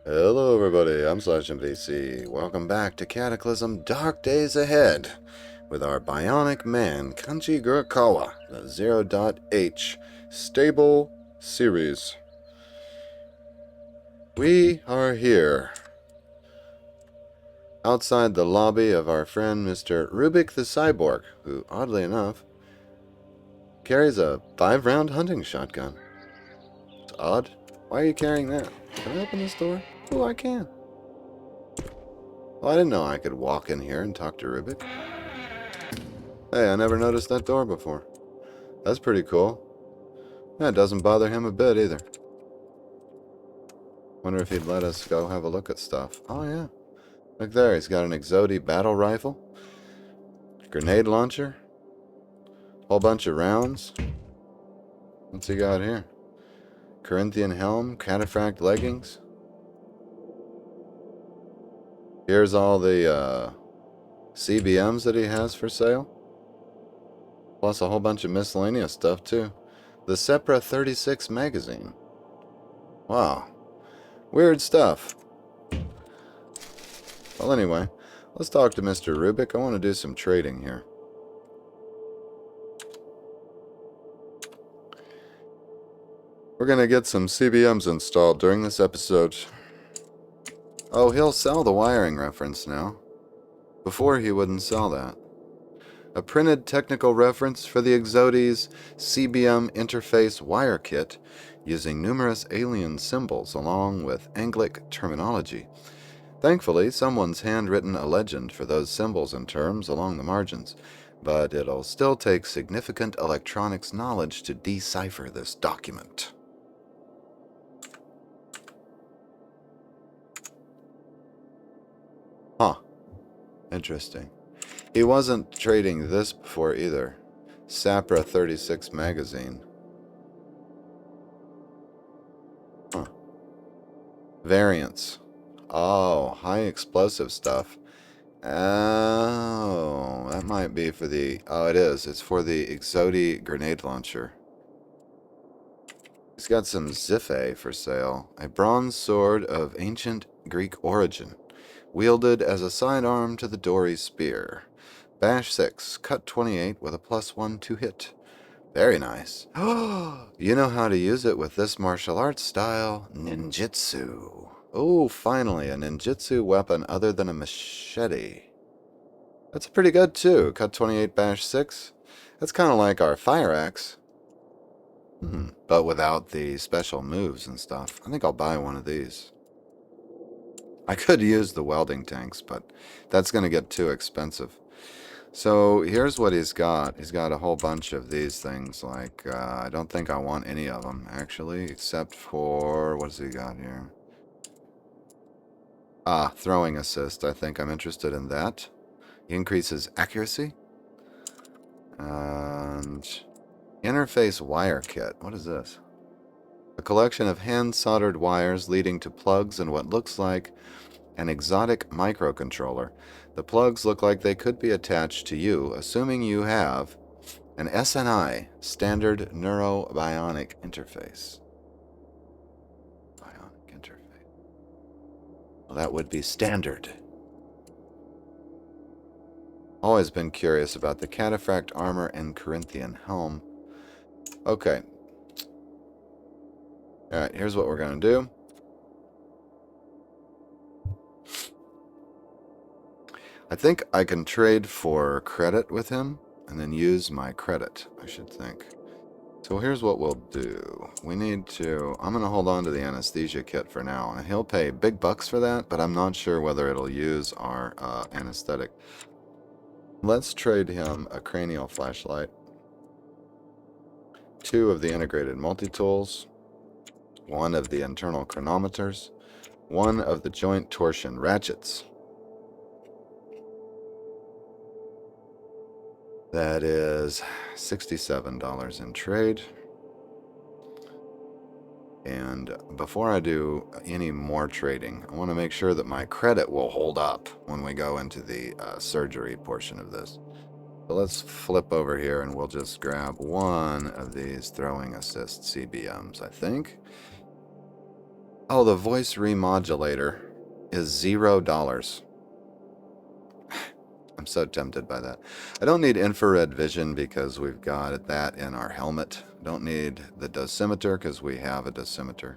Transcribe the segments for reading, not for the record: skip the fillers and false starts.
Hello everybody, I'm /MVC. Welcome back to Cataclysm Dark Days Ahead with our bionic man, K.Gurokawa, the 0.H stable series. We are here outside the lobby of our friend Mr. Rubik the Cyborg, who, oddly enough, carries a 5-round hunting shotgun. It's odd. Why are you carrying that? Can I open this door? Oh, I can. Well, I didn't know I could walk in here and talk to Rubik. Hey, I never noticed that door before. That's pretty cool. That doesn't bother him a bit either. Wonder if he'd let us go have a look at stuff. Oh yeah. Look there, he's got an Exodi battle rifle, grenade launcher, whole bunch of rounds. What's he got here? Corinthian helm, cataphract leggings. Here's all the CBMs that he has for sale. Plus a whole bunch of miscellaneous stuff too. The Sepra 36 magazine. Wow. Weird stuff. Well, anyway, let's talk to Mr. Rubik. I want to do some trading here. We're going to get some CBMs installed during this episode. Oh, he'll sell the wiring reference now. Before, he wouldn't sell that. A printed technical reference for the Exodi's CBM interface wire kit using numerous alien symbols along with Anglic terminology. Thankfully, someone's handwritten a legend for those symbols and terms along the margins, but it'll still take significant electronics knowledge to decipher this document. Huh. Interesting. He wasn't trading this before either. Sapra 36 magazine. Huh. Variants. Oh, high explosive stuff. Oh, that might be for the... Oh, it is. It's for the Exodi grenade launcher. He's got some Ziphe for sale. A bronze sword of ancient Greek origin, wielded as a sidearm to the Dory spear. Bash 6, cut 28 with a +1 to hit. Very nice. You know how to use it with this martial arts style, ninjutsu. Oh, finally, a ninjutsu weapon other than a machete. That's pretty good, too. Cut 28 Bash 6. That's kind of like our fire axe. But without the special moves and stuff. I think I'll buy one of these. I could use the welding tanks, but that's going to get too expensive. So here's what he's got. He's got a whole bunch of these things. Like, I don't think I want any of them, actually, except for... What has he got here? Ah, throwing assist. I think I'm interested in that. Increases accuracy. And... Interface wire kit. What is this? A collection of hand-soldered wires leading to plugs and what looks like an exotic microcontroller. The plugs look like they could be attached to you, assuming you have an SNI, Standard Neuro-Bionic Interface. Bionic Interface. Well, that would be standard. Always been curious about the cataphract armor and Corinthian helm. Okay. Alright, here's what we're going to do. I think I can trade for credit with him and then use my credit, I should think. So here's what we'll do. We need to... I'm going to hold on to the anesthesia kit for now. And he'll pay big bucks for that, but I'm not sure whether it'll use our anesthetic. Let's trade him a cranial flashlight. 2 of the integrated multi-tools. 1 of the internal chronometers. 1 of the joint torsion ratchets. That is $67 in trade. And before I do any more trading, I want to make sure that my credit will hold up when we go into the surgery portion of this. So let's flip over here and we'll just grab 1 of these throwing assist CBMs, I think. Oh, the voice remodulator is $0. I'm so tempted by that. I don't need infrared vision because we've got that in our helmet. Don't need the dosimeter because we have a dosimeter.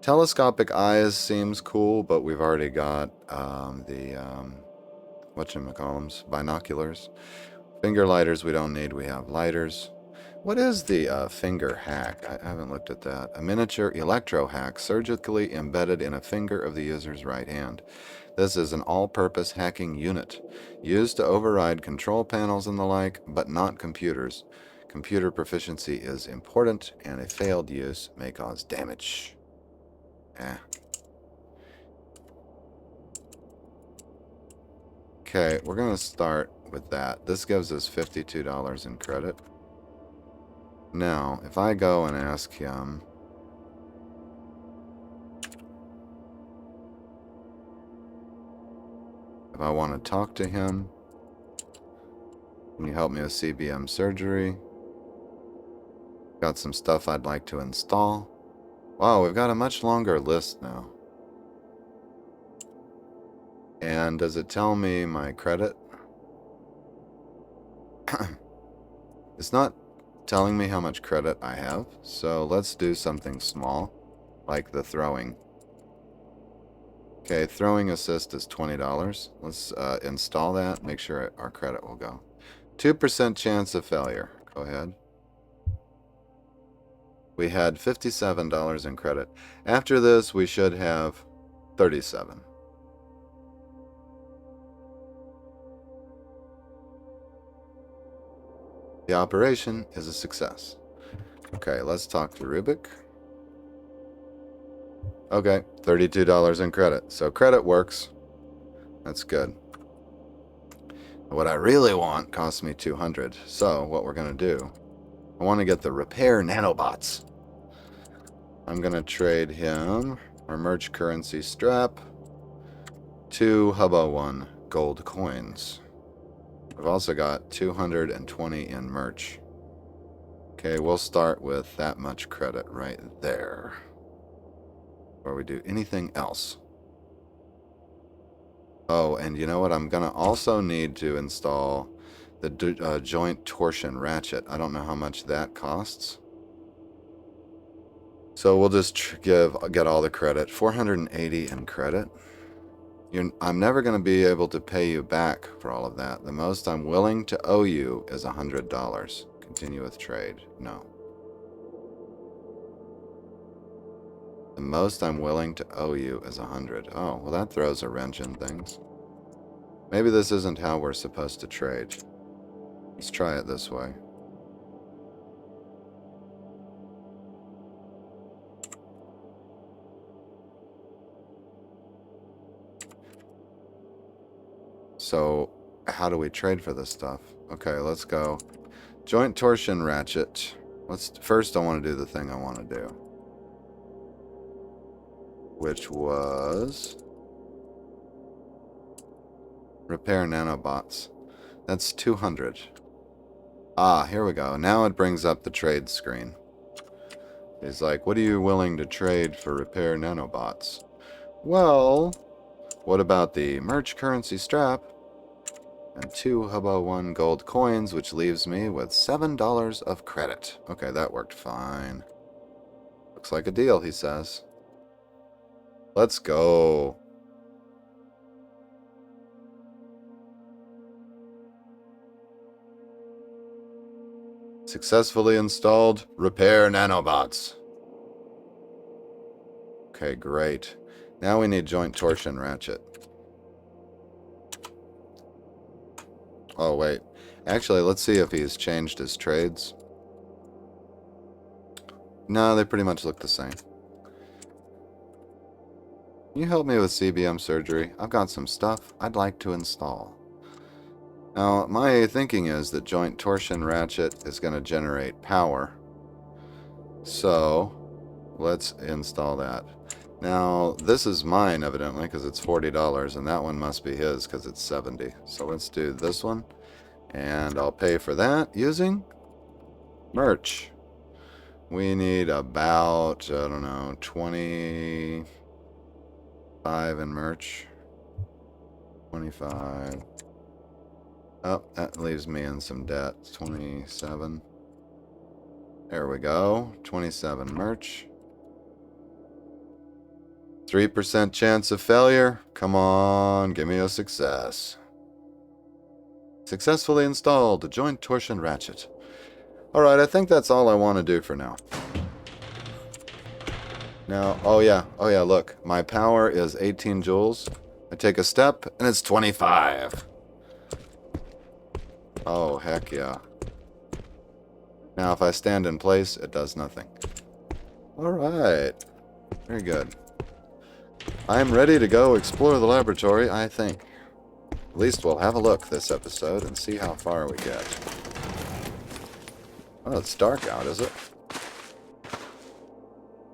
Telescopic eyes seems cool, but we've already got whatchamacallums, binoculars. Finger lighters we don't need, we have lighters. What is the finger hack? I haven't looked at that. A miniature electro hack surgically embedded in a finger of the user's right hand. This is an all-purpose hacking unit, used to override control panels and the like, but not computers. Computer proficiency is important, and a failed use may cause damage. Okay, we're going to start with that. This gives us $52 in credit. Now, if I go and ask him... if I want to talk to him... can you help me with CBM surgery? Got some stuff I'd like to install. Wow, we've got a much longer list now. And does it tell me my credit? It's not telling me how much credit I have, so let's do something small, like the throwing. Okay, throwing assist is $20. Let's install that, make sure our credit will go. 2% chance of failure. Go ahead. We had $57 in credit. After this, we should have 37. The operation is a success. Okay, let's talk to Rubik. Okay, $32 in credit. So credit works. That's good. What I really want costs me $200. So what we're going to do, I want to get the repair nanobots. I'm going to trade him our merch currency strap, 2 Hubba 1 gold coins. We've also got 220 in merch. Okay, we'll start with that much credit right there. Before we do anything else. Oh, and you know what? I'm going to also need to install the joint torsion ratchet. I don't know how much that costs. So we'll just get all the credit. 480 in credit. I'm never going to be able to pay you back for all of that. The most I'm willing to owe you is $100. Continue with trade. No. The most I'm willing to owe you is 100. Oh, well that throws a wrench in things. Maybe this isn't how we're supposed to trade. Let's try it this way. So, how do we trade for this stuff? Okay, let's go. Joint torsion ratchet. First I want to do the thing I want to do. Which was... repair nanobots. That's 200. Ah, here we go. Now it brings up the trade screen. He's like, what are you willing to trade for repair nanobots? Well, what about the merch currency strap? And 2 Hubba 1 gold coins, which leaves me with $7 of credit. Okay, that worked fine. Looks like a deal, he says. Let's go. Successfully installed. Repair nanobots. Okay, great. Now we need joint torsion ratchet. Oh, wait. Actually, let's see if he's changed his trades. No, they pretty much look the same. Can you help me with CBM surgery? I've got some stuff I'd like to install. Now, my thinking is that joint torsion ratchet is going to generate power. So, let's install that. Now, this is mine, evidently, because it's $40, and that one must be his, because it's $70. So let's do this one, and I'll pay for that using merch. We need about, I don't know, 25 in merch. 25. Oh, that leaves me in some debt. 27. There we go. 27 merch. 3% chance of failure. Come on, give me a success. Successfully installed a joint torsion ratchet. Alright, I think that's all I want to do for now. Now, oh yeah, look. My power is 18 joules. I take a step, and it's 25. Oh, heck yeah. Now, if I stand in place, it does nothing. Alright. Very good. I am ready to go explore the laboratory, I think. At least we'll have a look this episode and see how far we get. Oh, it's dark out, is it?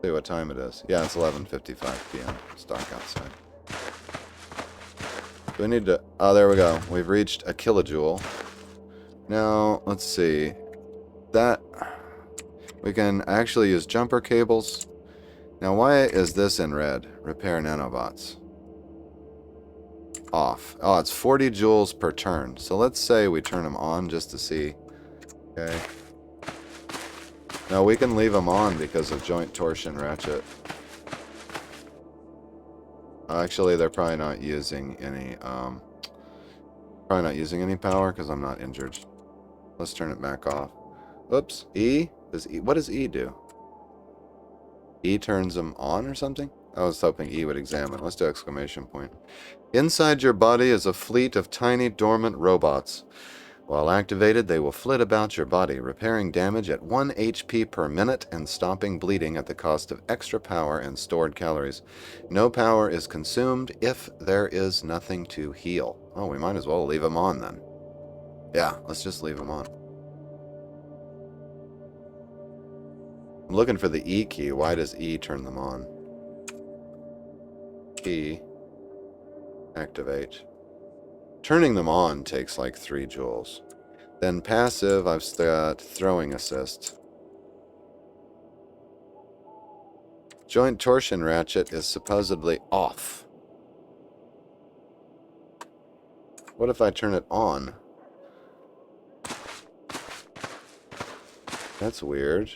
See what time it is. Yeah, it's 11:55 p.m. It's dark outside. Do we need to... Oh, there we go. We've reached a kilojoule. Now, let's see. That... We can actually use jumper cables. Now, why is this in red? Repair nanobots. Off. Oh, it's 40 joules per turn. So let's say we turn them on just to see. Okay. No, we can leave them on because of joint torsion ratchet. Actually, they're probably not using any power because I'm not injured. Let's turn it back off. Oops. E? What does E do? E turns them on or something? I was hoping E would examine. Let's do exclamation point. Inside your body is a fleet of tiny dormant robots. While activated, they will flit about your body, repairing damage at 1 HP per minute and stopping bleeding at the cost of extra power and stored calories. No power is consumed if there is nothing to heal. Oh, we might as well leave them on then. Yeah, let's just leave them on. I'm looking for the E key. Why does E turn them on? E. Activate. Turning them on takes like 3 joules. Then passive, I've got throwing assist. Joint torsion ratchet is supposedly off. What if I turn it on? That's weird.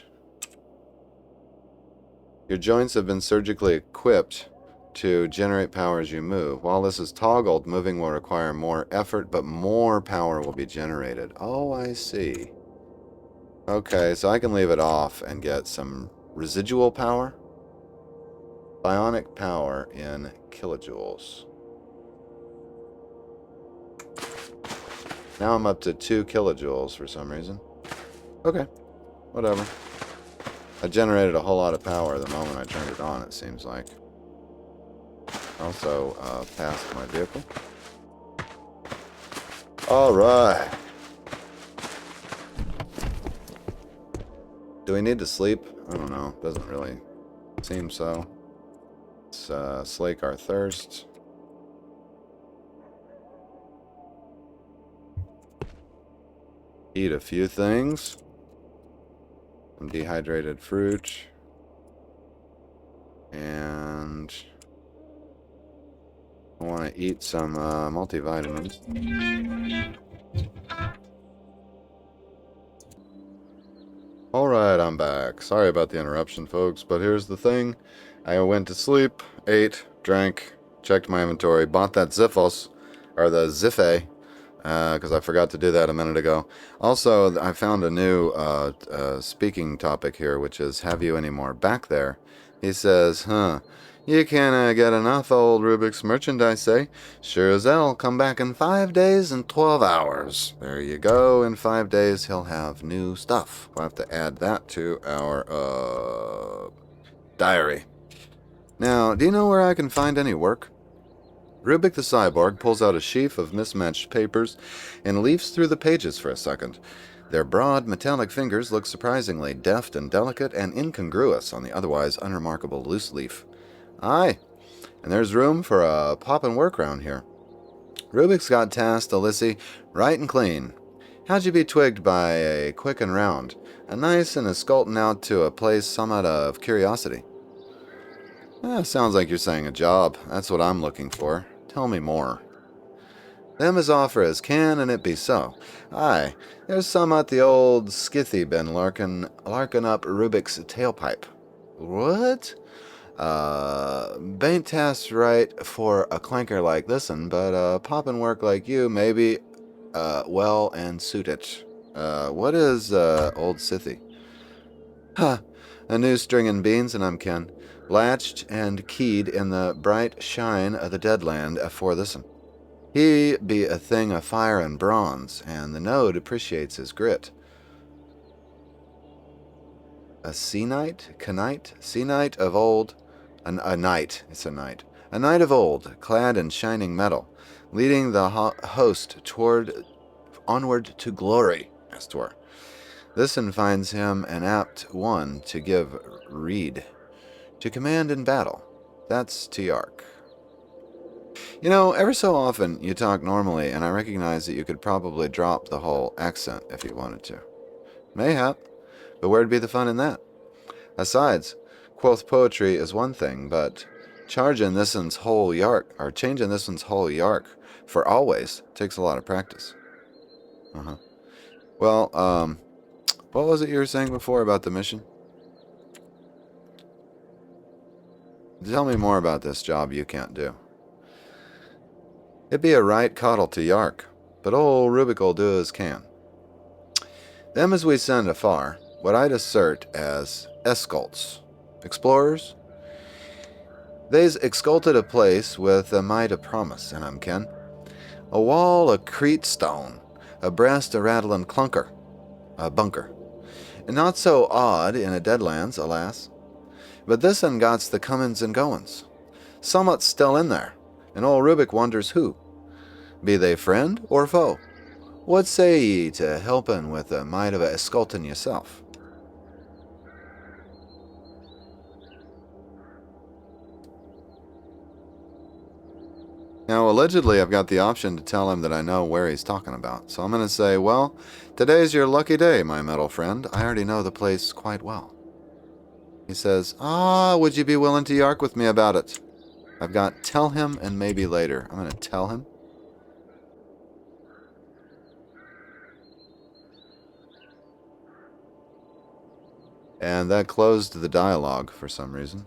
Your joints have been surgically equipped to generate power as you move. While this is toggled, moving will require more effort, but more power will be generated. Oh, I see. Okay, so I can leave it off and get some residual power. Bionic power in kilojoules. Now I'm up to 2 kilojoules for some reason. Okay, whatever. I generated a whole lot of power the moment I turned it on, it seems like. Also, passed my vehicle. Alright. Do we need to sleep? I don't know. Doesn't really seem so. Let's slake our thirst. Eat a few things. Some dehydrated fruit. And I want to eat some multivitamins. Alright, I'm back. Sorry about the interruption, folks, but here's the thing. I went to sleep, ate, drank, checked my inventory, bought that Ziffos, or the Ziffe, because I forgot to do that a minute ago. Also, I found a new speaking topic here, which is, have you any more back there? He says, you can't get enough old Rubik's merchandise, eh? Sure as hell, come back in 5 days and 12 hours. There you go, in 5 days he'll have new stuff. We'll have to add that to our diary. Now, do you know where I can find any work? Rubik the Cyborg pulls out a sheaf of mismatched papers and leafs through the pages for a second. Their broad, metallic fingers look surprisingly deft and delicate and incongruous on the otherwise unremarkable loose leaf. Aye, and there's room for a pop and work round here. Rubik's got tasked Alyssy right and clean. How'd you be twigged by a quick and round? A nice and escolting out to a place somewhat of curiosity. Sounds like you're saying a job. That's what I'm looking for. Tell me more. Them as offer as can, and it be so. Aye, there's some at the old skithy been larking up Rubik's tailpipe. What? Bain't task right for a clanker like this'n, but poppin' work like you, maybe, well and suit it. What is, old Scythy? Huh, a new string and beans, and I'm ken. Latched and keyed in the bright shine of the dead land afore this'n. He be a thing of fire and bronze, and the node appreciates his grit. A sea knight? Knight? Sea knight of old? A knight. It's a knight. A knight of old, clad in shining metal, leading the host onward to glory, as 'twere. This'n finds him an apt one to give rede, to command in battle. That's Tiark. You know, ever so often you talk normally, and I recognize that you could probably drop the whole accent if you wanted to. Mayhap, but where'd be the fun in that? Besides, quoth poetry is one thing, but changing this one's whole yark for always takes a lot of practice. Well, what was it you were saying before about the mission? Tell me more about this job you can't do. It be a right coddle to Yark, but old Rubik'll do as can. Them as we send afar, what I'd assert as escolts. Explorers? They's exculted a place with a might of promise, and I'm ken. A wall o' crete stone, abreast a rattling clunker, a bunker. And not so odd in a deadlands, alas. But this un gots the comings and goings. Summat's still in there, and old Rubik wonders who. Be they friend or foe? What say ye to helpin' with the might of a escultin' yourself? Now, allegedly, I've got the option to tell him that I know where he's talking about. So I'm going to say, well, today's your lucky day, my metal friend. I already know the place quite well. He says, would you be willing to yark with me about it? I've got tell him and maybe later. I'm going to tell him. And that closed the dialogue for some reason.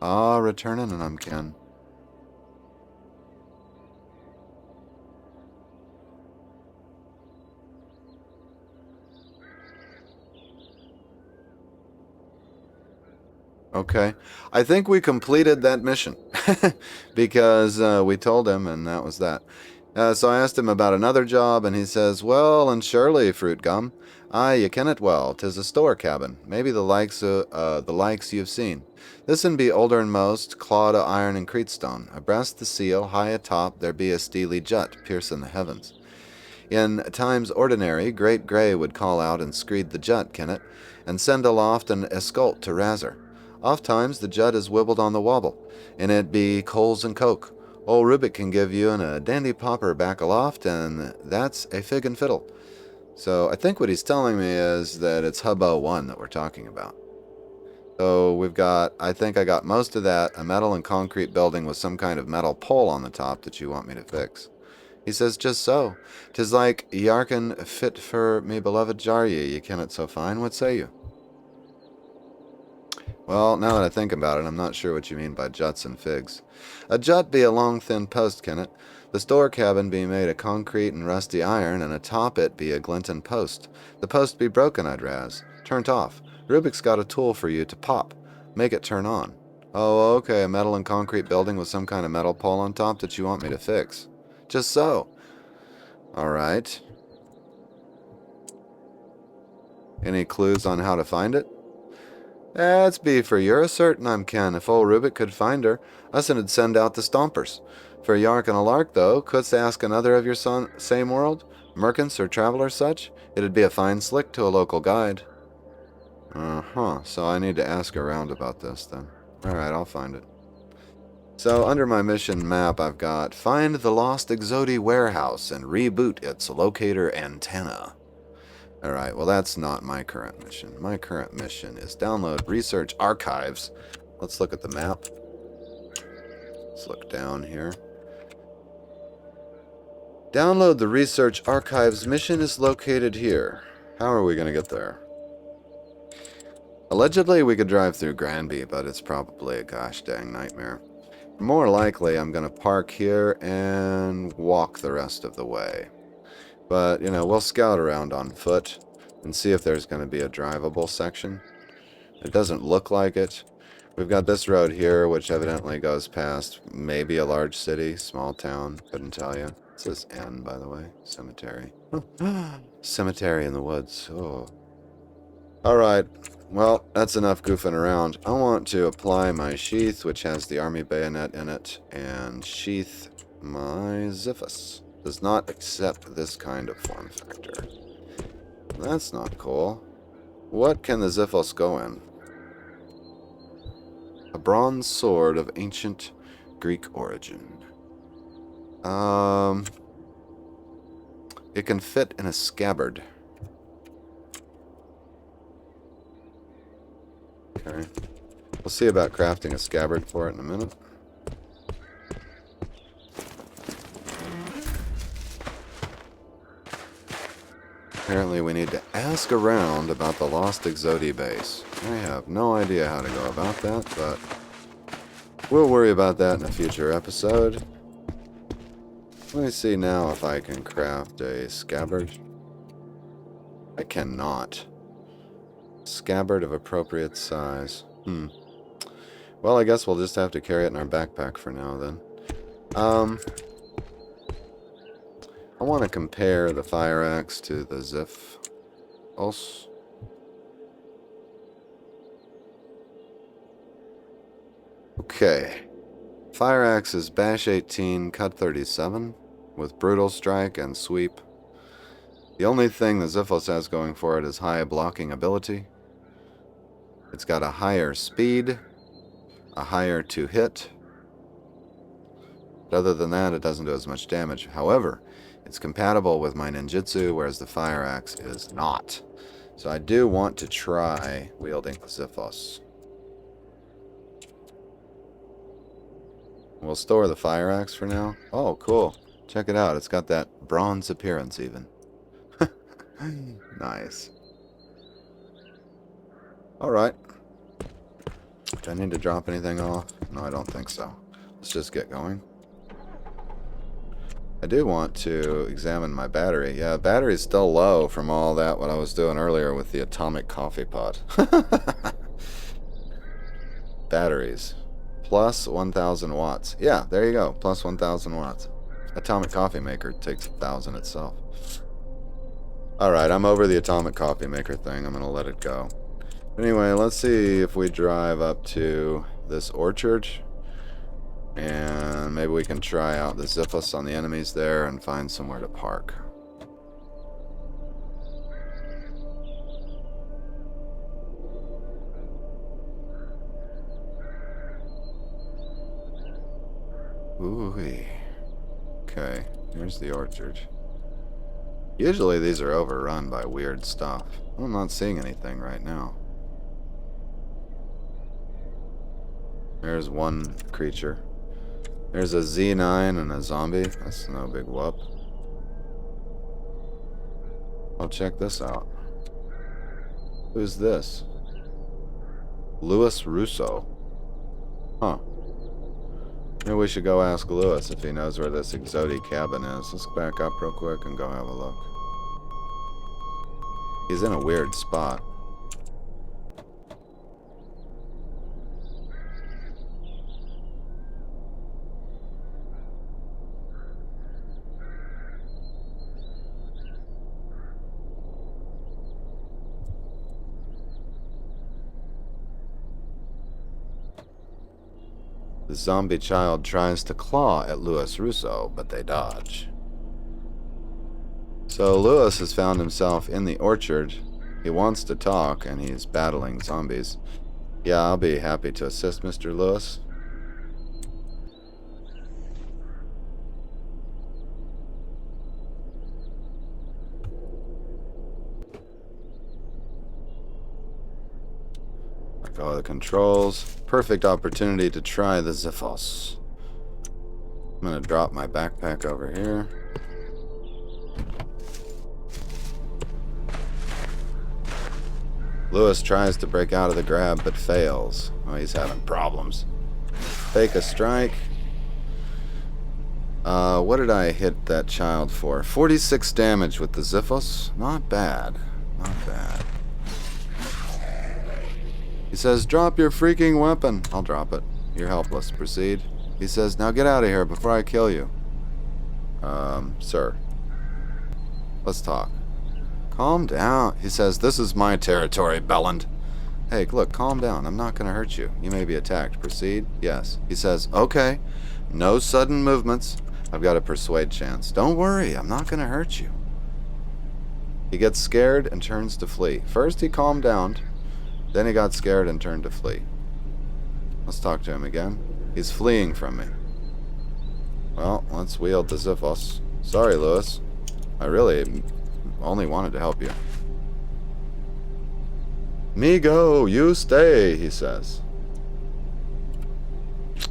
Returning and I'm ken. Okay. I think we completed that mission because we told him and that was that. So I asked him about another job and he says, well, and surely, fruit gum. Aye, you ken it well. 'Tis a store cabin. Maybe the likes you've seen. This'n be older'n most, clawed o' iron and creetstone. Abreast the seal, high atop, there be a steely jut, piercin' the heavens. In times ordinary, Great Grey would call out and screed the jut, ken it, and send aloft an escult to razzer. Oft times the jut is wibbled on the wobble, and it be coals and coke. Old Rubik can give you a dandy popper back aloft, and that's a fig and fiddle. So I think what he's telling me is that it's Hubbo 1 that we're talking about. So we've got, I think I got most of that, a metal and concrete building with some kind of metal pole on the top that you want me to fix. He says, just so. 'Tis like yarkin fit for me beloved Jarye, ye ken it so fine. What say you? Well, now that I think about it, I'm not sure what you mean by juts and figs. A jut be a long, thin post, ken it? The store cabin be made of concrete and rusty iron, and atop it be a glintin' post. The post be broken, I'd raz. Turned off. Rubik's got a tool for you to pop. Make it turn on. Oh, okay, a metal and concrete building with some kind of metal pole on top that you want me to fix. Just so. Alright. Any clues on how to find it? That's be for you're a certain I'm ken. If old Rubik could find her, us'd send out the stompers. For yark and a lark, though, couldst ask another of your same world, merchants or travelers such, it'd be a fine slick to a local guide. So I need to ask around about this, then. Alright, I'll find it. So, under my mission map, I've got find the lost Exodi warehouse and reboot its locator antenna. Alright, well that's not my current mission. My current mission is download research archives. Let's look at the map. Let's look down here. Download the research archives mission is located here. How are we going to get there? Allegedly, we could drive through Granby, but it's probably a gosh dang nightmare. More likely, I'm going to park here and walk the rest of the way. But, you know, we'll scout around on foot and see if there's going to be a drivable section. It doesn't look like it. We've got this road here, which evidently goes past maybe a large city, small town, couldn't tell you. It says N, by the way. Cemetery. Cemetery in the woods. Oh. Alright, well, that's enough goofing around. I want to apply my sheath, which has the army bayonet in it, and sheath my Xiphus. Does not accept this kind of form factor. That's not cool. What can the Xiphus go in? A bronze sword of ancient Greek origin. It can fit in a scabbard. Okay. We'll see about crafting a scabbard for it in a minute. Apparently we need to ask around about the lost Exodi base. I have no idea how to go about that, but we'll worry about that in a future episode. Let me see now if I can craft a scabbard. I cannot. Scabbard of appropriate size. Well, I guess we'll just have to carry it in our backpack for now, then. I want to compare the fire axe to the Xiphus. Okay. Fire axe is bash 18, cut 37, with brutal strike and sweep. The only thing the Xiphus has going for it is high blocking ability. It's got a higher speed, a higher to hit. But other than that, it doesn't do as much damage. However, it's compatible with my ninjutsu, whereas the fire axe is not. So I do want to try wielding the Xiphus. We'll store the fire axe for now. Oh, cool. Check it out. It's got that bronze appearance even. Nice. Alright. Do I need to drop anything off? No, I don't think so. Let's just get going. I do want to examine my battery. Yeah, battery's still low from all that what I was doing earlier with the atomic coffee pot. Batteries. Plus 1,000 watts. Yeah, there you go. Plus 1,000 watts. Atomic coffee maker takes 1,000 itself. Alright, I'm over the atomic coffee maker thing. I'm going to let it go. Anyway, let's see if we drive up to this orchard. And maybe we can try out the Xiphus on the enemies there and find somewhere to park. Ooh-wee. Okay, here's the orchard. Usually these are overrun by weird stuff. I'm not seeing anything right now. There's one creature. There's a Z9 and a zombie. That's no big whoop. I'll check this out. Who's this? Louis Russo. Huh. Maybe we should go ask Louis if he knows where this Exodi cabin is. Let's back up real quick and go have a look. He's in a weird spot. The zombie child tries to claw at Louis Russo, but they dodge. So Louis has found himself in the orchard. He wants to talk, and he's battling zombies. Yeah, I'll be happy to assist Mr. Louis. the controls. Perfect opportunity to try the Ziphos. I'm gonna drop my backpack over here. Lewis tries to break out of the grab, but fails. Oh, he's having problems. Fake a strike. What did I hit that child for? 46 damage with the Ziphos. Not bad. Not bad. He says, drop your freaking weapon. I'll drop it. You're helpless. Proceed. He says, now get out of here before I kill you. Sir. Let's talk. Calm down. He says, this is my territory, Belland. Hey, look, calm down. I'm not going to hurt you. You may be attacked. Proceed? Yes. He says, okay. No sudden movements. I've got a persuade chance. Don't worry. I'm not going to hurt you. He gets scared and turns to flee. First, he calmed down. Then he got scared and turned to flee. Let's talk to him again. He's fleeing from me. Well, let's wield the Ziphos. Sorry, Lewis. I really only wanted to help you. Me go, you stay, he says.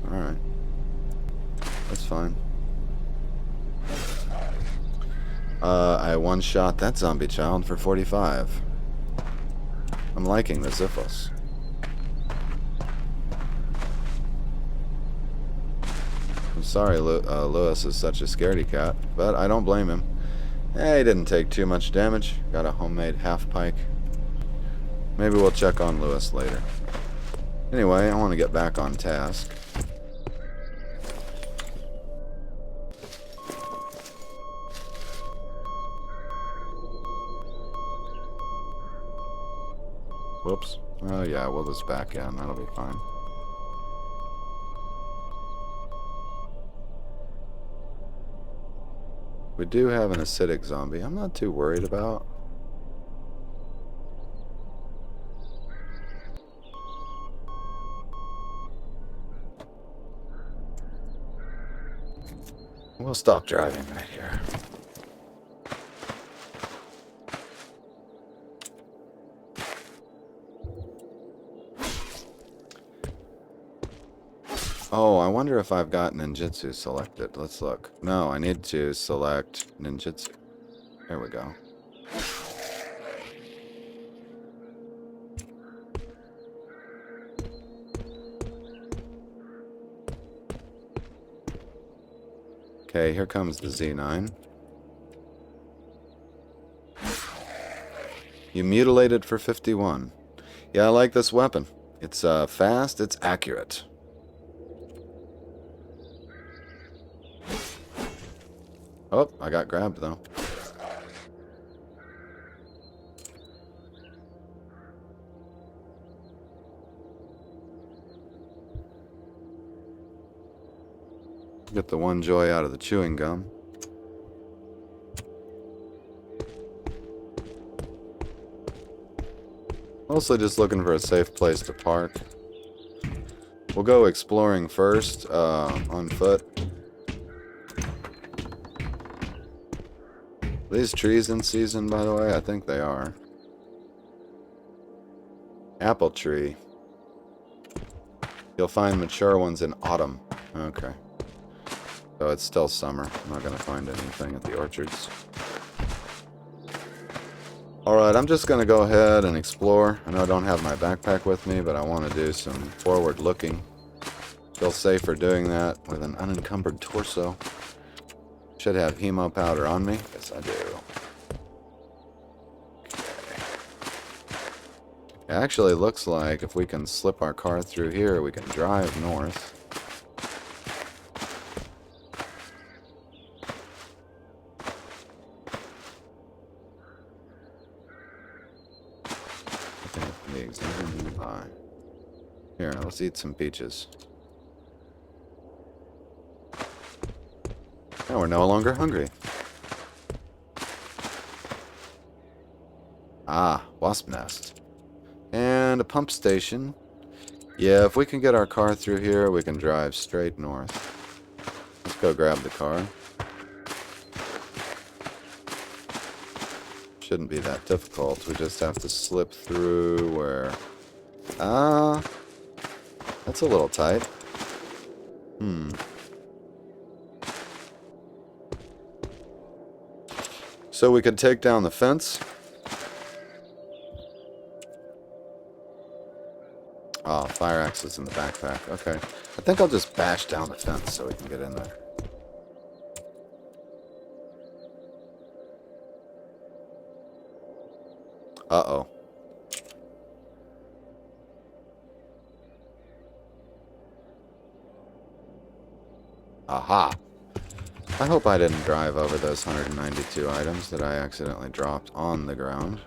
Alright. That's fine. I one-shot that zombie child for 45. I'm liking the Ziphos. I'm sorry Lewis is such a scaredy cat, but I don't blame him. He didn't take too much damage. Got a homemade half-pike. Maybe we'll check on Lewis later. Anyway, I want to get back on task. Whoops. Oh yeah, we'll just back in. That'll be fine. We do have an acidic zombie. I'm not too worried about. We'll stop driving right here. Oh, I wonder if I've got ninjutsu selected. Let's look. No, I need to select ninjutsu. There we go. Okay, here comes the Z9. You mutilated for 51. Yeah, I like this weapon. It's fast, it's accurate. Oh, I got grabbed though. Get the one joy out of the chewing gum. Mostly just looking for a safe place to park. We'll go exploring first, on foot. Are these trees in season, by the way? I think they are. Apple tree. You'll find mature ones in autumn. Okay. So it's still summer. I'm not going to find anything at the orchards. Alright, I'm just going to go ahead and explore. I know I don't have my backpack with me, but I want to do some forward looking. Feel safer doing that with an unencumbered torso. Should have hemo powder on me. Yes, I do. Okay. It actually looks like if we can slip our car through here, we can drive north. Here, let's eat some peaches. Now we're no longer hungry. Ah, wasp nest. And a pump station. Yeah, if we can get our car through here, we can drive straight north. Let's go grab the car. Shouldn't be that difficult. We just have to slip through where... That's a little tight. So we could take down the fence. Oh, fire axe is in the backpack. Okay. I think I'll just bash down the fence so we can get in there. Uh-oh. Aha. I hope I didn't drive over those 192 items that I accidentally dropped on the ground.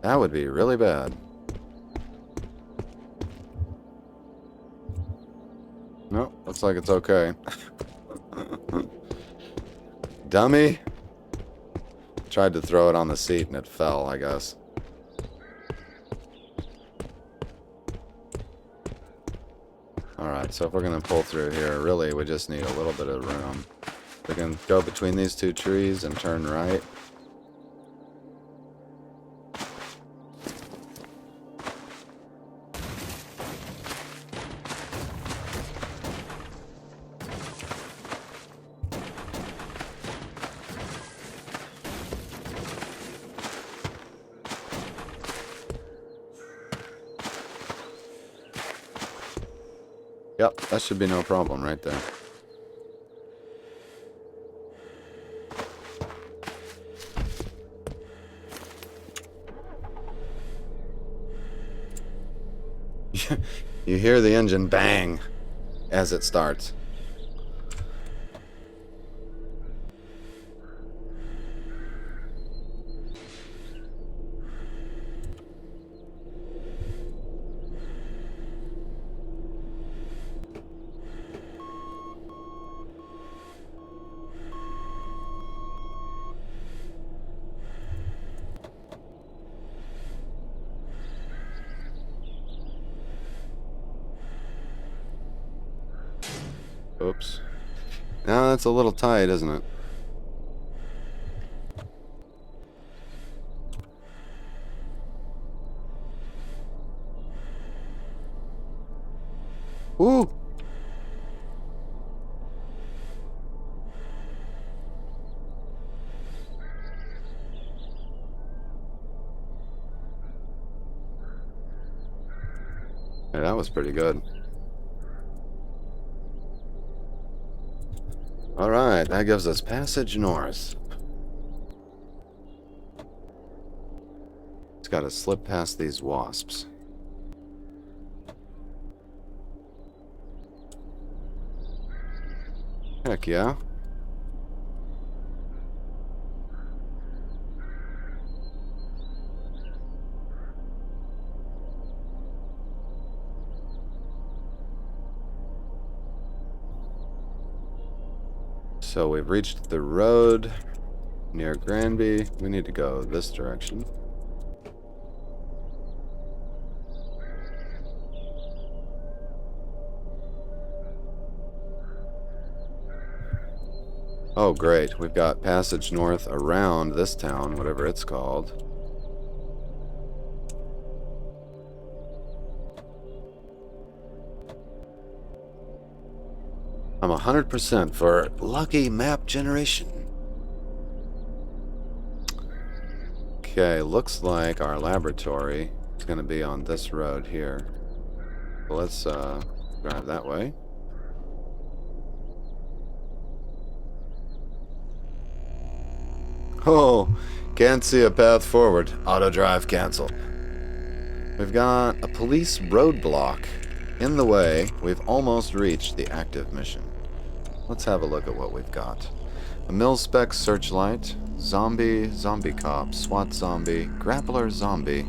That would be really bad. Nope, looks like it's okay. Dummy! Tried to throw it on the seat and it fell, I guess. Alright, so if we're going to pull through here, really we just need a little bit of room. We can go between these two trees and turn right. Yep, that should be no problem right there. You hear the engine bang as it starts. Oops. Now that's a little tight, isn't it? Woo! Yeah, that was pretty good. Alright, that gives us passage north. It's got to slip past these wasps. Heck yeah. So we've reached the road near Granby. We need to go this direction. Oh great, we've got passage north around this town, whatever it's called. I'm 100% for lucky map generation. Okay, looks like our laboratory is going to be on this road here. So let's drive that way. Oh, can't see a path forward. Auto drive canceled. We've got a police roadblock in the way. We've almost reached the active mission. Let's have a look at what we've got. A mil-spec searchlight, zombie cop, SWAT zombie, grappler zombie.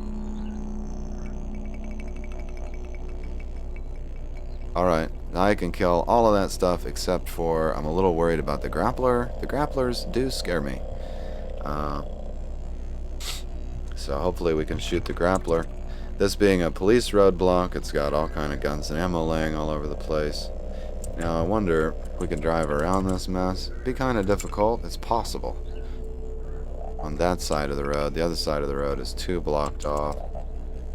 Alright, I can kill all of that stuff except for I'm a little worried about the grappler. The grapplers do scare me. So hopefully we can shoot the grappler. This being a police roadblock, it's got all kind of guns and ammo laying all over the place. Now I wonder if we can drive around this mess. It'd be kind of difficult. It's possible. on that side of the road. The other side of the road is 2 blocked off.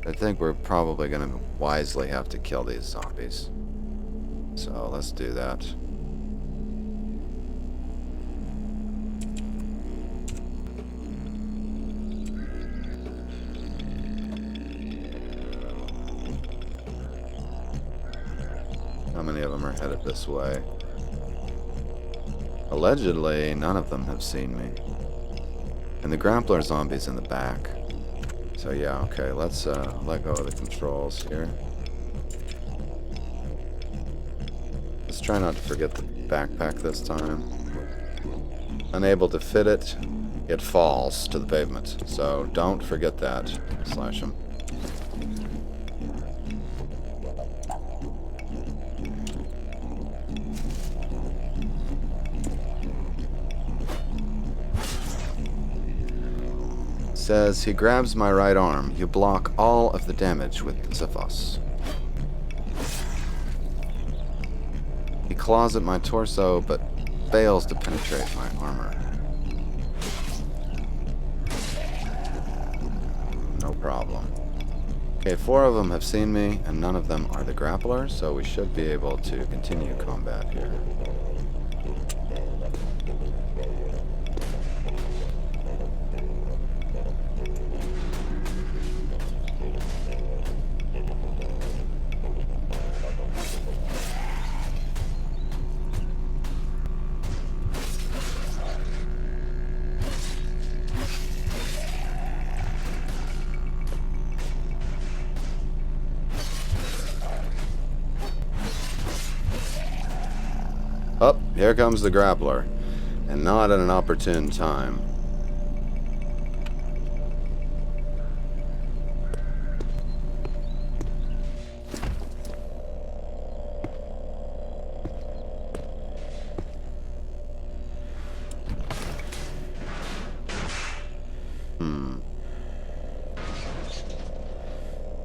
I think we're probably going to wisely have to kill these zombies. So let's do that. How many of them are headed this way? Allegedly, none of them have seen me. And the grappler zombie's in the back. So yeah, okay, let's let go of the controls here. Let's try not to forget the backpack this time. Unable to fit it, it falls to the pavement. So don't forget that. Slash him. Says he grabs my right arm. You block all of the damage with Ziphos. He claws at my torso, but fails to penetrate my armor. No problem. Okay, 4 of them have seen me, and none of them are the grapplers, so we should be able to continue combat here. Up, here comes the grappler, and not at an opportune time.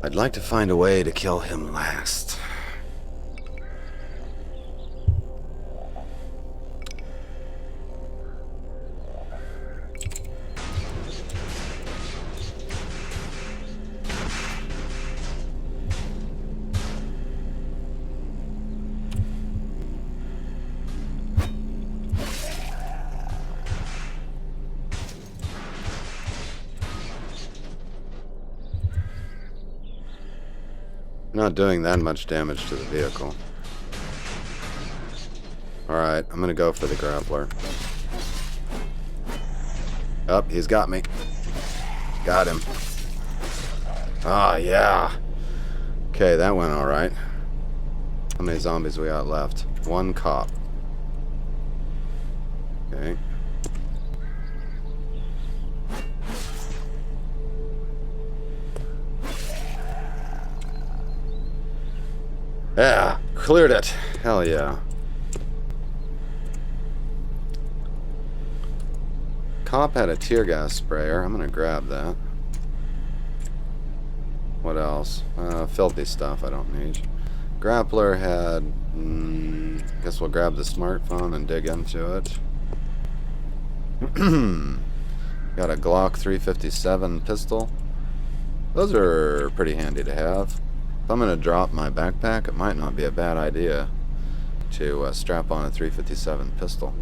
I'd like to find a way to kill him last. Not doing that much damage to the vehicle. Alright, I'm gonna go for the grappler. Oh, he's got me. Got him. Ah, yeah. Okay, that went alright. How many zombies we got left? 1 cop. Okay. Yeah, cleared it. Hell yeah. Cop had a tear gas sprayer. I'm gonna grab that. What else? Filthy stuff I don't need. Grappler had... guess we'll grab the smartphone and dig into it. Got a Glock 357 pistol. Those are pretty handy to have. If I'm going to drop my backpack, it might not be a bad idea to strap on a 357 pistol.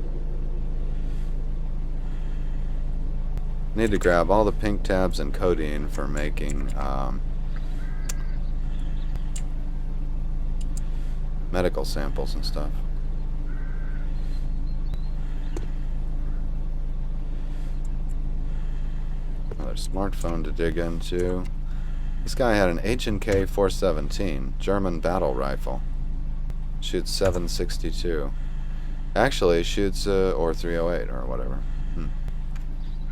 Need to grab all the pink tabs and codeine for making medical samples and stuff. Another smartphone to dig into. This guy had an H&K 417 German battle rifle. Shoots 7.62. Actually, shoots or 308 or whatever.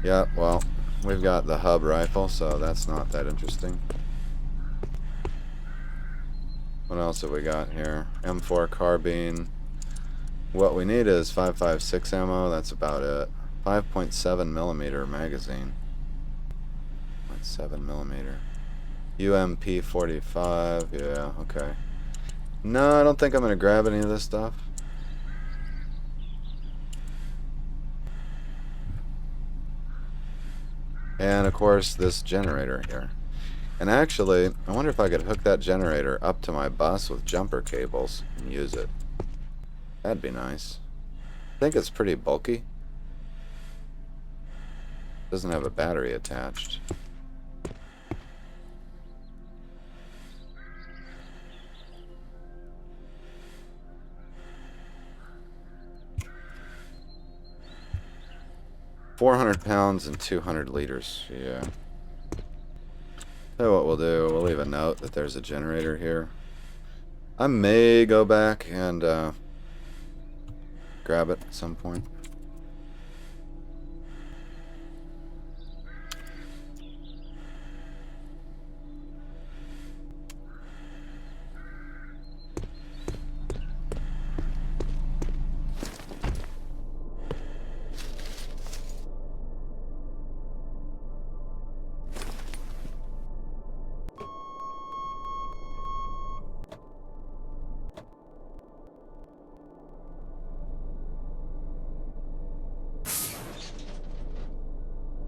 Yeah, well, we've got the hub rifle, so that's not that interesting. What else have we got here? M4 carbine. What we need is 5.56 ammo. That's about it. 5.7 millimeter magazine. 0.7 millimeter. UMP 45, yeah, okay. No, I don't think I'm going to grab any of this stuff. And of course, this generator here. And actually, I wonder if I could hook that generator up to my bus with jumper cables and use it. That'd be nice. I think it's pretty bulky. Doesn't have a battery attached. £400 and 200 liters. Yeah. So what we'll do, we'll leave a note that there's a generator here. I may go back and grab it at some point.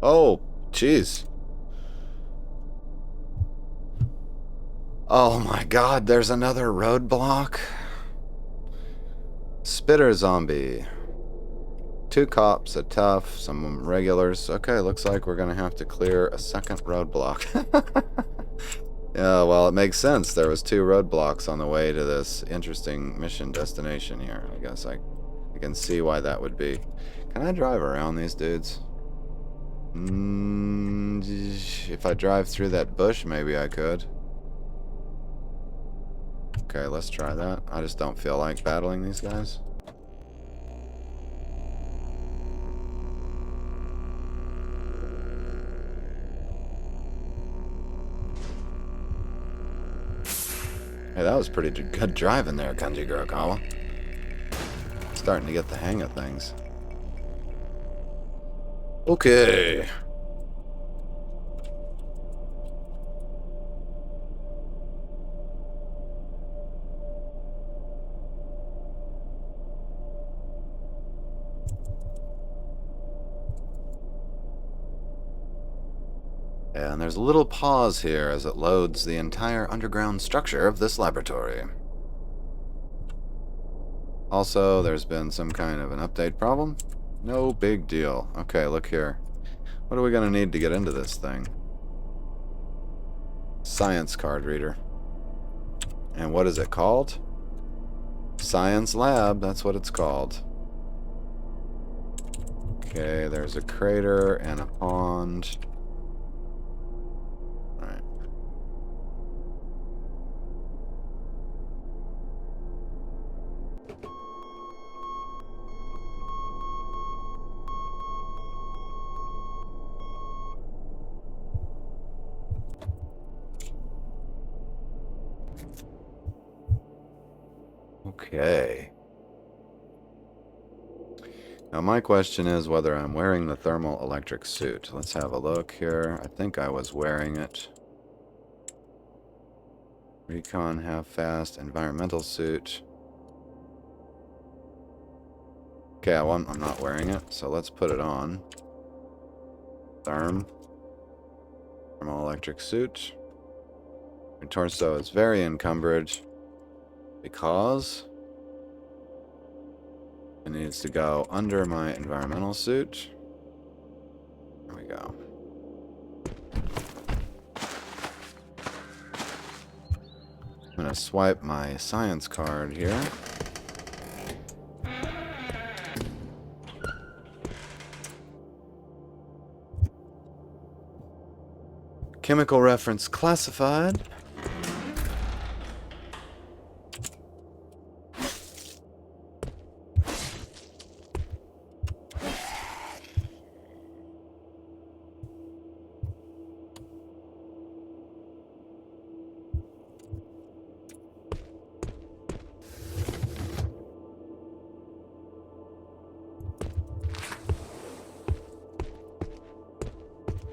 Oh, jeez. Oh my god, there's another roadblock. Spitter zombie. 2 cops, a tough, some regulars. Okay, looks like we're gonna have to clear a second roadblock. Yeah, well, it makes sense. There was 2 roadblocks on the way to this interesting mission destination here. I guess I can see why that would be. Can I drive around these dudes? If I drive through that bush, maybe I could. Okay, let's try that. I just don't feel like battling these guys. Hey, that was pretty good driving there, Kenji Gurokawa. Starting to get the hang of things. Okay. And there's a little pause here as it loads the entire underground structure of this laboratory. Also, there's been some kind of an update problem. No big deal. Okay, look here. What are we going to need to get into this thing? Science card reader. And what is it called? Science lab, that's what it's called. Okay, there's a crater and a pond. Alright. Okay. Now my question is whether I'm wearing the thermal electric suit. Let's have a look here. I think I was wearing it. Recon half-fast environmental suit. Okay, I'm not wearing it, so let's put it on. Thermal electric suit. My torso is very encumbered because it needs to go under my environmental suit. There we go. I'm going to swipe my science card here. Chemical reference classified.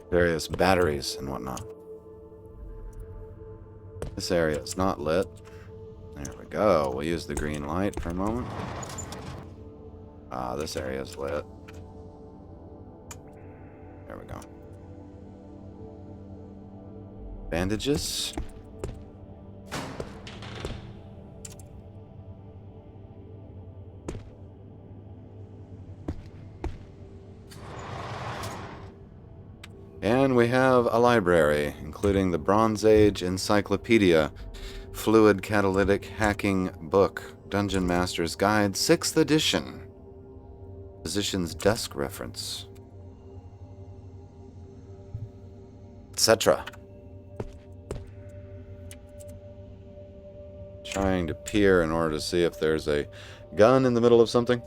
Various batteries and whatnot. This area is not lit. There we go. We'll use the green light for a moment. This area is lit. There we go. Bandages. And we have a library, including the Bronze Age Encyclopedia, Fluid Catalytic Hacking Book, Dungeon Master's Guide, 6th edition. Physician's Desk Reference. Etc. Trying to peer in order to see if there's a gun in the middle of something.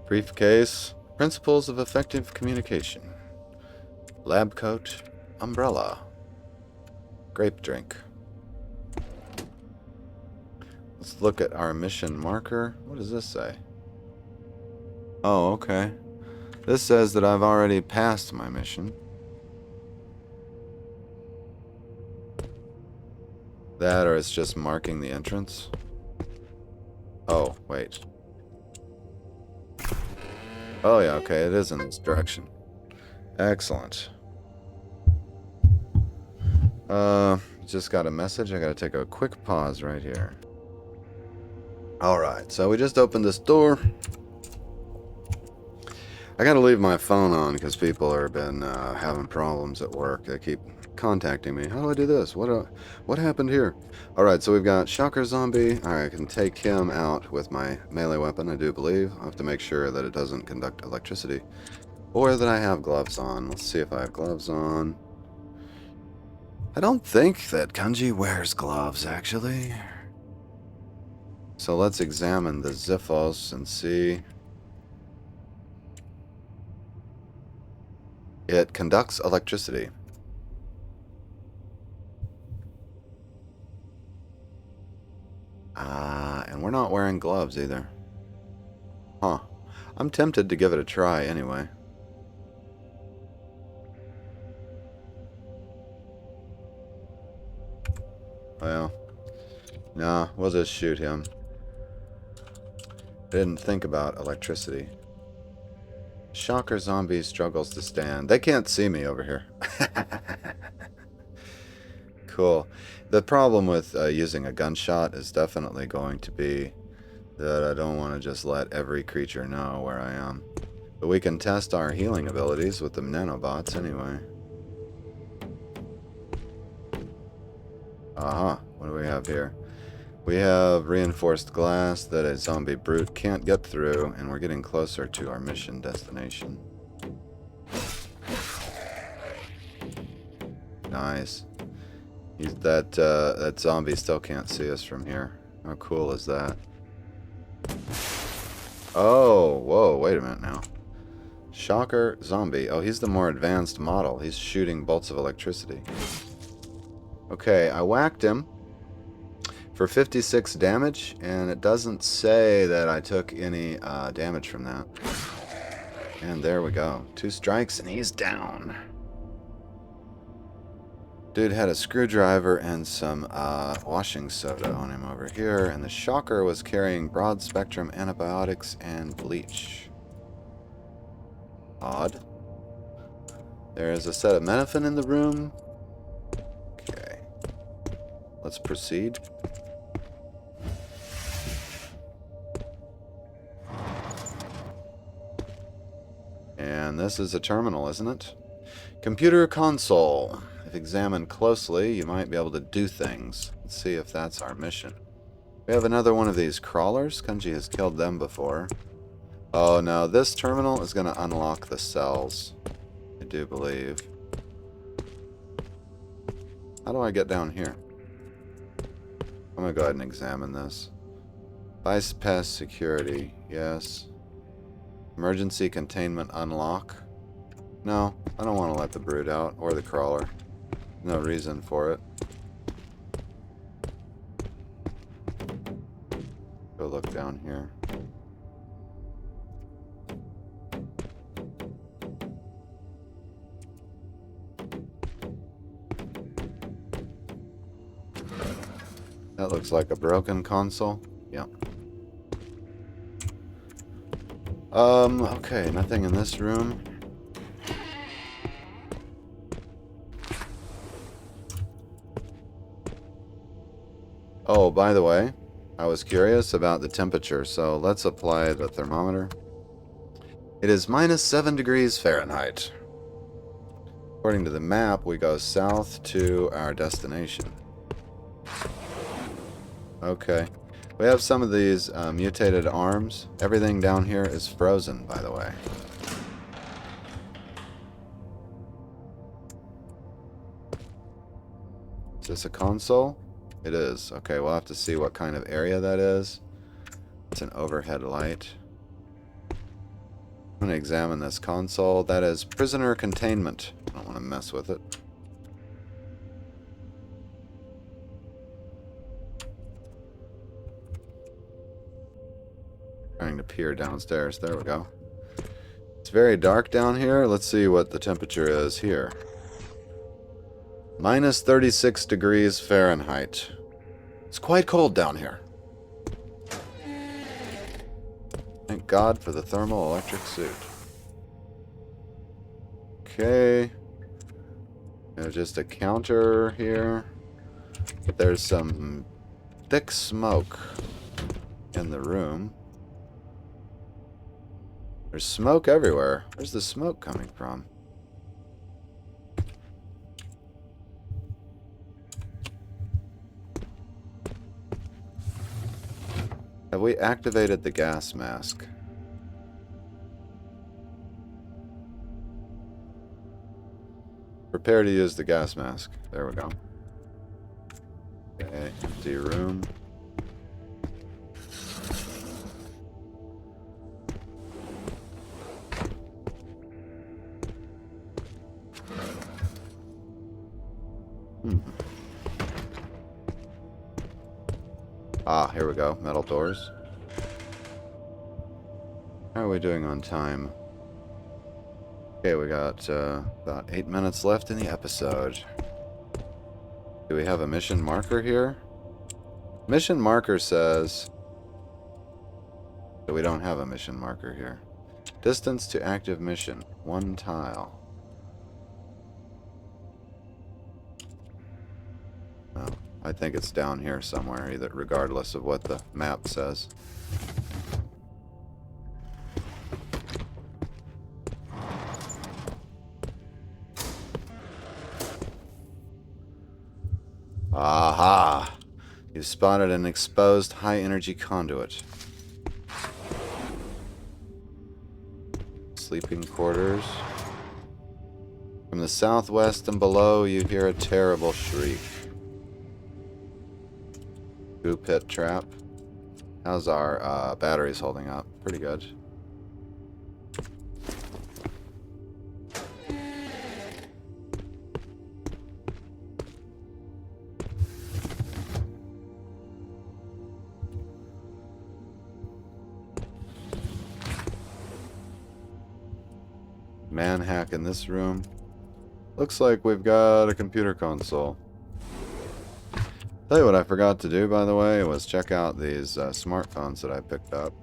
Briefcase. Principles of Effective Communication. Lab coat. Umbrella. Grape drink. Let's look at our mission marker. What does this say? Oh, okay. This says that I've already passed my mission. That, or it's just marking the entrance. Oh, wait. Oh yeah, okay, it is in this direction. Excellent. Just got a message. I gotta take a quick pause right here. Alright, so we just opened this door. I gotta leave my phone on because people have been having problems at work. They keep contacting me. How do I do this? What happened here? Alright, so we've got Shocker Zombie. I can take him out with my melee weapon, I do believe. I have to make sure that it doesn't conduct electricity. Or that I have gloves on. Let's see if I have gloves on. I don't think that Kenji wears gloves, actually. So let's examine the Xiphos and see. It conducts electricity. And we're not wearing gloves either. Huh. I'm tempted to give it a try anyway. Well, nah, we'll just shoot him. Didn't think about electricity. Shocker Zombie struggles to stand. They can't see me over here. Cool. The problem with using a gunshot is definitely going to be that I don't want to just let every creature know where I am. But we can test our healing abilities with the nanobots anyway. Aha, what do we have here? We have reinforced glass that a zombie brute can't get through, and we're getting closer to our mission destination. Nice. That zombie still can't see us from here. How cool is that? Oh, whoa, wait a minute now. Shocker Zombie. Oh, he's the more advanced model. He's shooting bolts of electricity. Okay, I whacked him for 56 damage, and it doesn't say that I took any damage from that. And there we go. 2 strikes, and he's down. Dude had a screwdriver and some washing soda on him over here, and the Shocker was carrying broad-spectrum antibiotics and bleach. Odd. There is a set of Menafin in the room. Okay. Let's proceed. And this is a terminal, isn't it? Computer console. If examined closely, you might be able to do things. Let's see if that's our mission. We have another one of these crawlers. Kenji has killed them before. Oh no, this terminal is going to unlock the cells, I do believe. How do I get down here? I'm going to go ahead and examine this. Bypass security, yes. Emergency containment unlock. No, I don't want to let the brute out, or the crawler. No reason for it. Go look down here. That looks like a broken console. Yep. Okay, nothing in this room. Oh, by the way, I was curious about the temperature, so let's apply the thermometer. It is minus 7 degrees Fahrenheit. According to the map, we go south to our destination. Okay. We have some of these mutated arms. Everything down here is frozen, by the way. Is this a console? It is. Okay, we'll have to see what kind of area that is. It's an overhead light. I'm going to examine this console. That is prisoner containment. I don't want to mess with it. Trying to peer downstairs. There we go. It's very dark down here. Let's see what the temperature is here. Minus 36 degrees Fahrenheit. It's quite cold down here. Thank God for the thermal-electric suit. Okay. There's just a counter here. But there's some thick smoke in the room. There's smoke everywhere. Where's the smoke coming from? Have we activated the gas mask? Prepare to use the gas mask. There we go. Okay, empty room. Ah, here we go. Metal doors. How are we doing on time? Okay, we got about 8 minutes left in the episode. Do we have a mission marker here? Mission marker says that we don't have a mission marker here. Distance to active mission. 1 tile. No, I think it's down here somewhere, either regardless of what the map says. Aha! You've spotted an exposed high-energy conduit. Sleeping quarters. From the southwest and below, you hear a terrible shriek. Goo pit trap. How's our batteries holding up? Pretty good. Man hack in this room. Looks like we've got a computer console. Tell you what I forgot to do, by the way, was check out these smartphones that I picked up.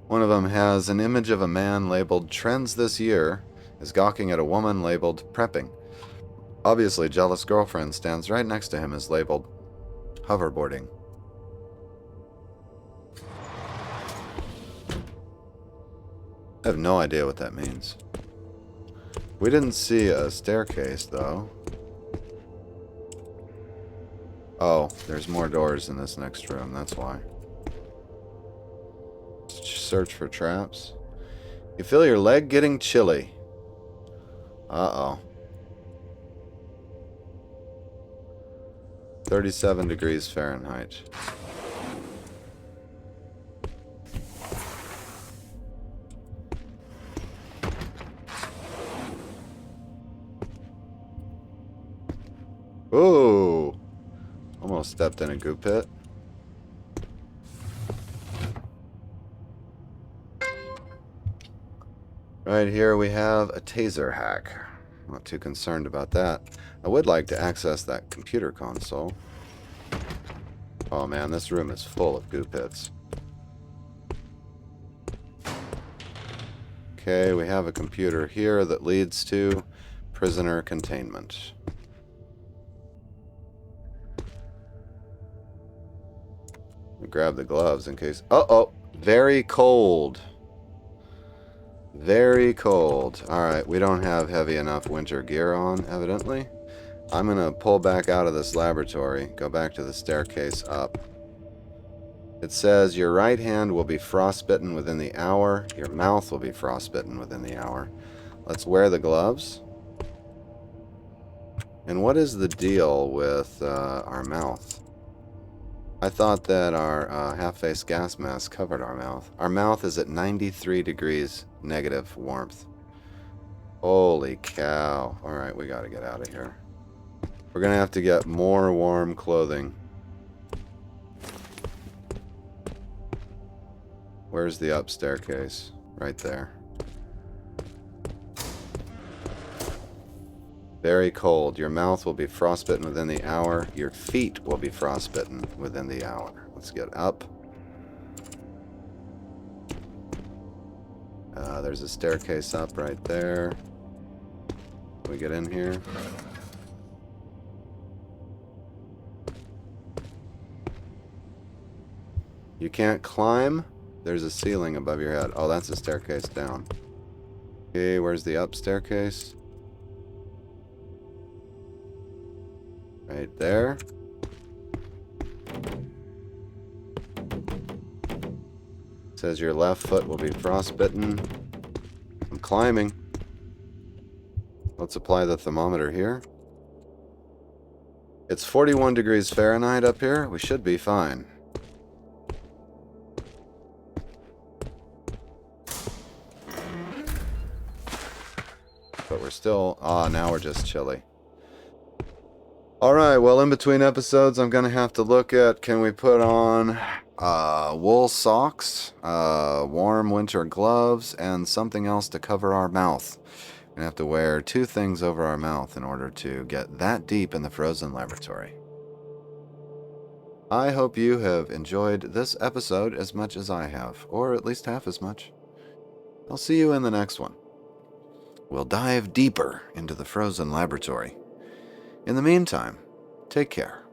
One of them has an image of a man labeled Trends This Year is gawking at a woman labeled Prepping. Obviously, jealous girlfriend stands right next to him is labeled Hoverboarding. I have no idea what that means. We didn't see a staircase, though. Oh, there's more doors in this next room, that's why. Search for traps. You feel your leg getting chilly. Uh-oh. 37 degrees Fahrenheit. Ooh! Almost stepped in a goo pit. Right here we have a taser hack. Not too concerned about that. I would like to access that computer console. Oh man, this room is full of goo pits. Okay, we have a computer here that leads to prisoner containment. Grab the gloves in case... Uh-oh! Very cold. Very cold. Alright, we don't have heavy enough winter gear on, evidently. I'm going to pull back out of this laboratory, go back to the staircase up. It says your right hand will be frostbitten within the hour. Your mouth will be frostbitten within the hour. Let's wear the gloves. And what is the deal with our mouth? I thought that our half-face gas mask covered our mouth. Our mouth is at 93 degrees negative warmth. Holy cow. Alright, we gotta get out of here. We're gonna have to get more warm clothing. Where's the up staircase? Right there. Very cold. Your mouth will be frostbitten within the hour. Your feet will be frostbitten within the hour. Let's get up. There's a staircase up right there. Can we get in here? You can't climb? There's a ceiling above your head. Oh, that's a staircase down. Okay, where's the up staircase? Right there. It says your left foot will be frostbitten. I'm climbing. Let's apply the thermometer here. It's 41 degrees Fahrenheit up here. We should be fine. But we're still... now we're just chilly. Alright, well, in between episodes, I'm going to have to look at, can we put on wool socks, warm winter gloves, and something else to cover our mouth. We're going to have to wear 2 things over our mouth in order to get that deep in the frozen laboratory. I hope you have enjoyed this episode as much as I have, or at least half as much. I'll see you in the next one. We'll dive deeper into the frozen laboratory. In the meantime, take care.